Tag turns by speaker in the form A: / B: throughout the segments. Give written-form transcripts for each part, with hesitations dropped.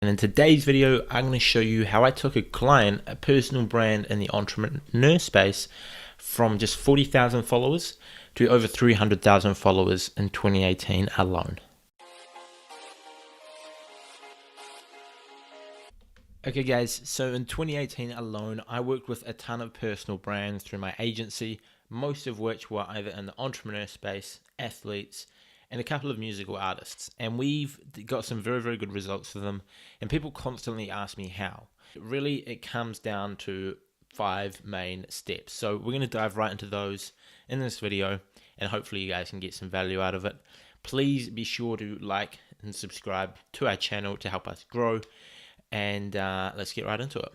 A: And in today's video, I'm going to show you how I took a client, a personal brand in the entrepreneur space, from just 40,000 followers to over 300,000 followers in 2018 alone. Okay guys, so in 2018 alone, I worked with a ton of personal brands through my agency, most of which were either in the entrepreneur space, athletes, and a couple of musical artists. And we've got some very, very good results for them. And people constantly ask me how. Really, it comes down to 5 main steps. So we're going to dive right into those in this video, and hopefully you guys can get some value out of it. Please be sure to like and subscribe to our channel to help us grow. And let's get right into it.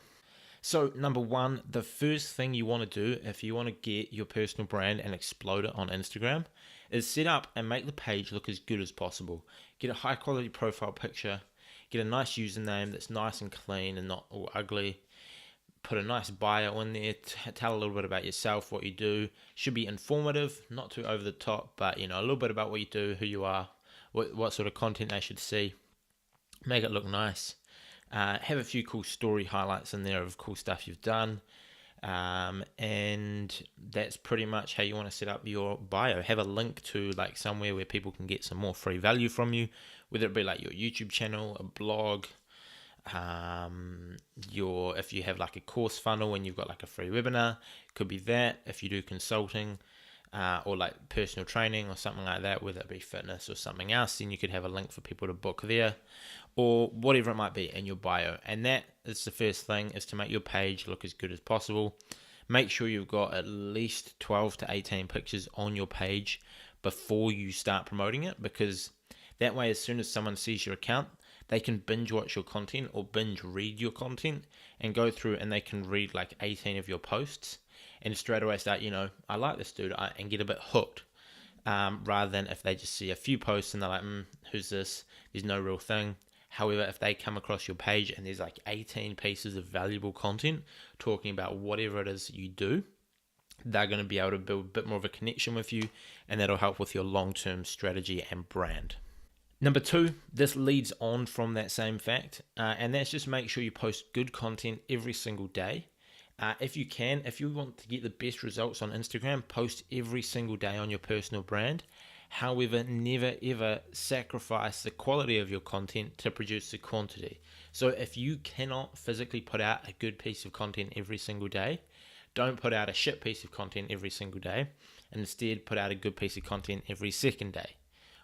A: So number one, the first thing you want to do if you want to get your personal brand and explode it on Instagram is set up and make the page look as good as possible. Get a high quality profile picture, get a nice username that's nice and clean and not all ugly. Put a nice bio in there, tell a little bit about yourself, what you do. Should be informative, not too over the top, but a little bit about what you do, who you are, what sort of content they should see. Make it look nice. Have a few cool story highlights in there of cool stuff you've done. And that's pretty much how you want to set up your bio. Have a link to like somewhere where people can get some more free value from you, whether it be like your YouTube channel, a blog, if you have like a course funnel and you've got like a free webinar, could be that. If you do consulting, or like personal training or something like that, whether it be fitness or something else, then you could have a link for people to book there, or whatever it might be in your bio. And that is the first thing, is to make your page look as good as possible. Make sure you've got at least 12 to 18 pictures on your page before you start promoting it, because that way, as soon as someone sees your account, they can binge watch your content or binge read your content and go through, and they can read like 18 of your posts and straight away start, I like this dude, and get a bit hooked, rather than if they just see a few posts and they're like, who's this? There's no real thing. However, if they come across your page and there's like 18 pieces of valuable content talking about whatever it is you do, they're going to be able to build a bit more of a connection with you, and that'll help with your long-term strategy and brand. Number two, this leads on from that same fact, and that's just make sure you post good content every single day. If you want to get the best results on Instagram, post every single day on your personal brand. However, never ever sacrifice the quality of your content to produce the quantity. So if you cannot physically put out a good piece of content every single day, don't put out a shit piece of content every single day, and instead put out a good piece of content every second day,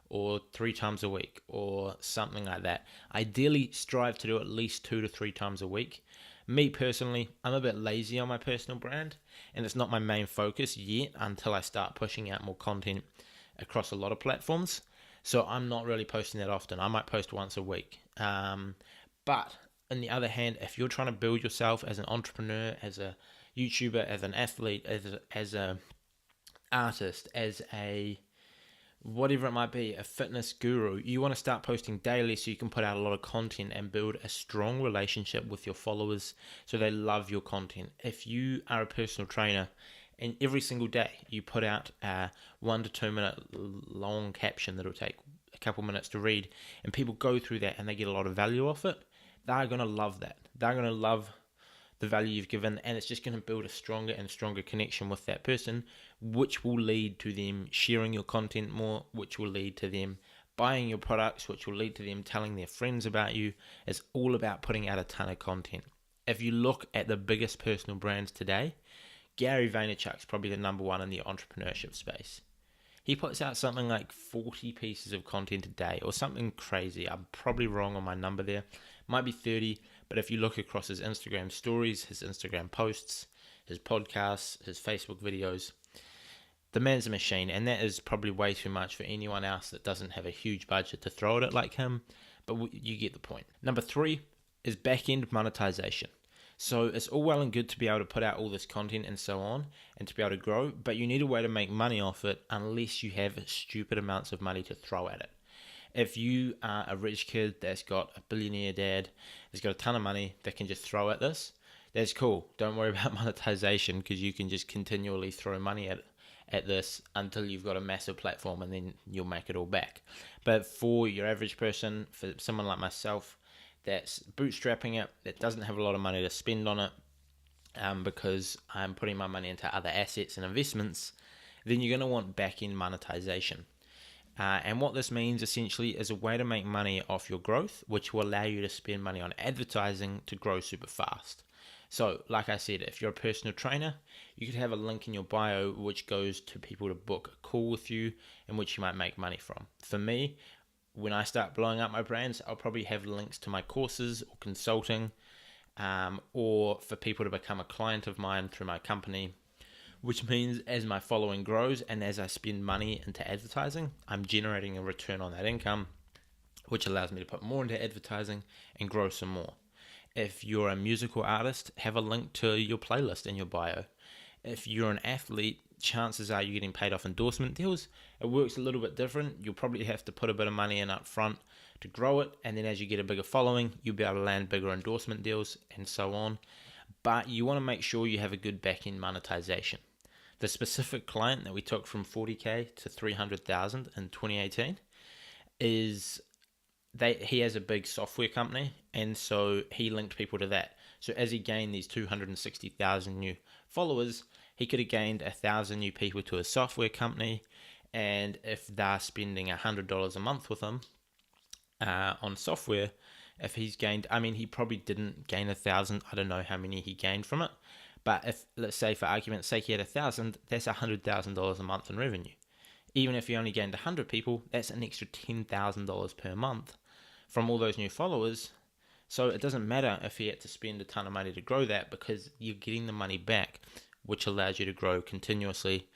A: or 3 times a week, or something like that. Ideally, strive to do at least 2 to 3 times a week. Me personally, I'm a bit lazy on my personal brand, and it's not my main focus yet until I start pushing out more content across a lot of platforms. So I'm not really posting that often. I might post once a week. But on the other hand, if you're trying to build yourself as an entrepreneur, as a YouTuber, as an athlete, as a artist, as a whatever it might be, a fitness guru, you want to start posting daily so you can put out a lot of content and build a strong relationship with your followers so they love your content. If you are a personal trainer and every single day you put out a 1 to 2 minute long caption that'll take a couple minutes to read, and people go through that and they get a lot of value off it, they're going to love that. They're going to love the value you've given, and it's just going to build a stronger and stronger connection with that person, which will lead to them sharing your content more, which will lead to them buying your products, which will lead to them telling their friends about you. It's all about putting out a ton of content. If you look at the biggest personal brands today, Gary Vaynerchuk's probably the number one in the entrepreneurship space. He puts out something like 40 pieces of content a day or something crazy. I'm probably wrong on my number there. Might be 30, but if you look across his Instagram stories, his Instagram posts, his podcasts, his Facebook videos, the man's a machine, and that is probably way too much for anyone else that doesn't have a huge budget to throw at it like him, but you get the point. Number 3 is back-end monetization. So it's all well and good to be able to put out all this content and so on, and to be able to grow, but you need a way to make money off it unless you have stupid amounts of money to throw at it. If you are a rich kid that's got a billionaire dad, that's got a ton of money that can just throw at this, that's cool. Don't worry about monetization, because you can just continually throw money at this until you've got a massive platform, and then you'll make it all back. But for your average person, for someone like myself that's bootstrapping it, that doesn't have a lot of money to spend on it, because I'm putting my money into other assets and investments, then you're going to want back-end monetization. And what this means essentially is a way to make money off your growth, which will allow you to spend money on advertising to grow super fast. So, like I said, if you're a personal trainer, you could have a link in your bio which goes to people to book a call with you and which you might make money from. For me, when I start blowing up my brands, I'll probably have links to my courses or consulting, or for people to become a client of mine through my company, which means as my following grows and as I spend money into advertising, I'm generating a return on that income, which allows me to put more into advertising and grow some more. If you're a musical artist, have a link to your playlist in your bio. If you're an athlete, chances are you're getting paid off endorsement deals. It works a little bit different. You'll probably have to put a bit of money in up front to grow it, and then as you get a bigger following, you'll be able to land bigger endorsement deals and so on. But you want to make sure you have a good back-end monetization. The specific client that we took from 40K to 300,000 in 2018 is he has a big software company, and so he linked people to that. So as he gained these 260,000 new followers, he could have gained 1,000 new people to his software company, and if they're spending $100 a month with him on software, if he's gained, he probably didn't gain 1,000. I don't know how many he gained from it, but if, let's say for argument's sake, he had 1,000, that's $100,000 a month in revenue. Even if he only gained 100 people, that's an extra $10,000 per month from all those new followers. So it doesn't matter if he had to spend a ton of money to grow that, because you're getting the money back, which allows you to grow continuously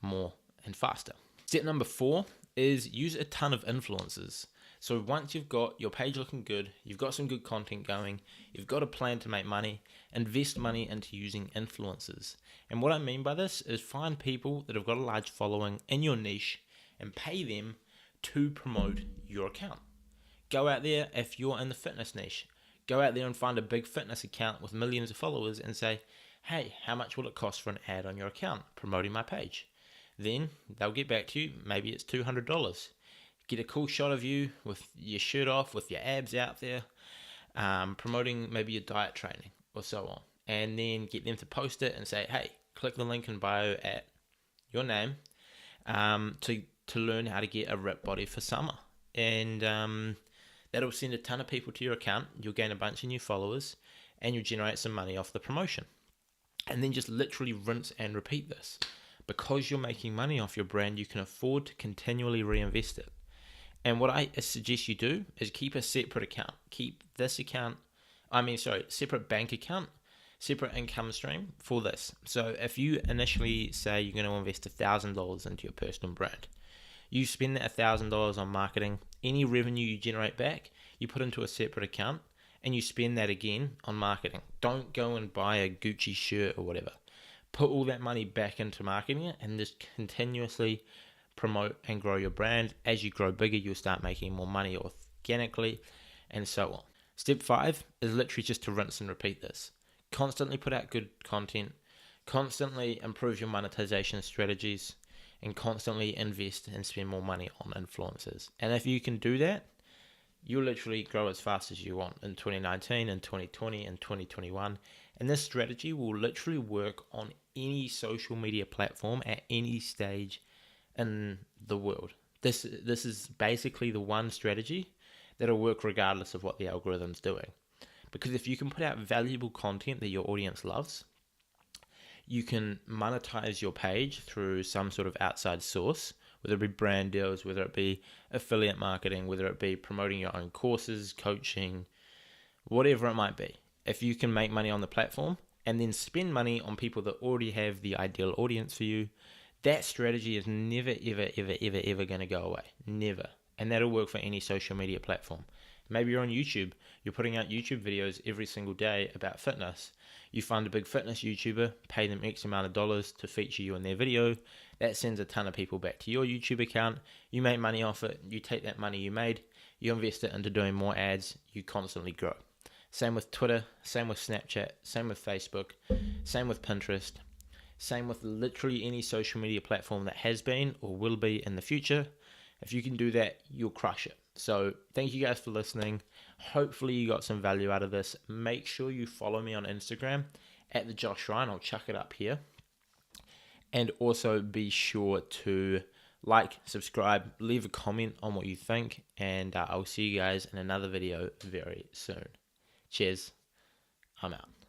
A: more and faster. Step number 4 is use a ton of influencers. So once you've got your page looking good, you've got some good content going, you've got a plan to make money, invest money into using influencers. And what I mean by this is find people that have got a large following in your niche and pay them to promote your account. Go out there, if you're in the fitness niche, go out there and find a big fitness account with millions of followers and say, hey, how much will it cost for an ad on your account promoting my page? Then they'll get back to you. Maybe it's $200. Get a cool shot of you with your shirt off, with your abs out there, promoting maybe your diet training or so on. And then get them to post it and say, hey, click the link in bio at your name to learn how to get a ripped body for summer. And that'll send a ton of people to your account. You'll gain a bunch of new followers and you'll generate some money off the promotion. And then just literally rinse and repeat this. Because you're making money off your brand, you can afford to continually reinvest it. And what I suggest you do is keep a separate account. Keep this account, separate bank account, separate income stream for this. So if you initially say you're going to invest $1,000 into your personal brand, you spend that $1,000 on marketing, any revenue you generate back, you put into a separate account and you spend that again on marketing. Don't go and buy a Gucci shirt or whatever. Put all that money back into marketing it and just continuously promote and grow your brand. As you grow bigger, you'll start making more money organically and so on. Step 5 is literally just to rinse and repeat this. Constantly put out good content, constantly improve your monetization strategies, and constantly invest and spend more money on influencers. And if you can do that, you'll literally grow as fast as you want in 2019 and 2020 and 2021. And this strategy will literally work on any social media platform at any stage in the world. This is basically the one strategy that'll work regardless of what the algorithm's doing. Because if you can put out valuable content that your audience loves, you can monetize your page through some sort of outside source, whether it be brand deals, whether it be affiliate marketing, whether it be promoting your own courses, coaching, whatever it might be. If you can make money on the platform and then spend money on people that already have the ideal audience for you, that strategy is never, ever, ever, ever, ever going to go away. Never. And that'll work for any social media platform. Maybe you're on YouTube. You're putting out YouTube videos every single day about fitness. You find a big fitness YouTuber, pay them X amount of dollars to feature you in their video. That sends a ton of people back to your YouTube account. You make money off it. You take that money you made, you invest it into doing more ads. You constantly grow. Same with Twitter, same with Snapchat, same with Facebook, same with Pinterest, same with literally any social media platform that has been or will be in the future. If you can do that, you'll crush it. So thank you guys for listening. Hopefully you got some value out of this. Make sure you follow me on Instagram at the Josh Ryan. I'll chuck it up here. And also be sure to like, subscribe, leave a comment on what you think, and I'll see you guys in another video very soon. Cheers. I'm out.